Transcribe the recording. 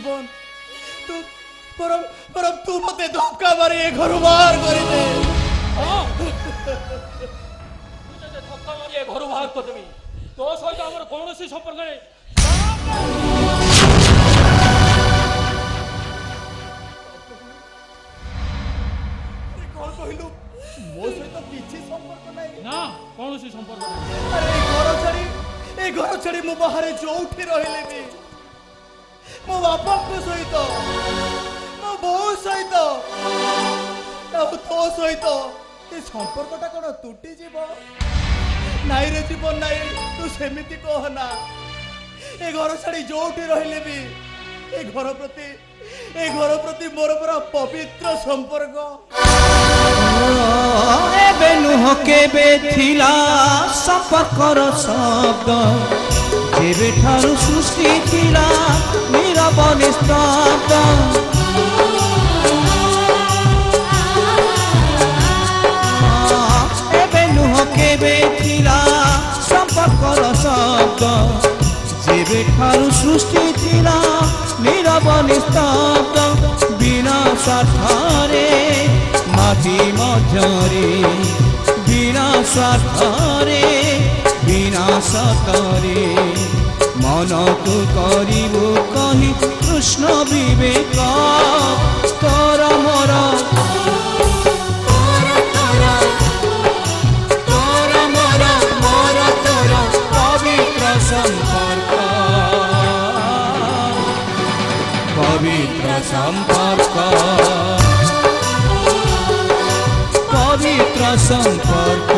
जीवन तू परम परम तू मते धक्का मारी ए घर बाहर करी दे धक्का मारी ए घर बाहर कर देबी तो सहित हमर कोनोसी संपर्क नै कौन कहलु मो सहित किछि संपर्क नै ना कोनोसी संपर्क नै अरे ए घर छड़ी मु बाहर जोठी रहिले भी मो बापा को सहित मो बो सहित अब तो सहित ए संपर्कटा कोन टूटी जीव नाई रे जीवन नाई तू सेमिति कह ना ए घर छड़ी जोठी रहिले भी ए घर प्रति मोर पूरा पवित्र संपर्क एबे नुह केबे थिला संपर्कर शब्द जेबे ठारू सृष्टि थिला नीरव निस्तब्ध एबे नुह केबे थिला संपर्कर शब्द जेबे ठारू सृष्टि थिला नीरव निस्तब्ध बिना स्वार्थरे माटी मध्यरे बिना स्वार्थरे बिना सतरे मन को करिबु कहि कृष्ण विवेक तोर मोर पवित्र संपर्क पवित्र संपर्क पवित्र संपर्क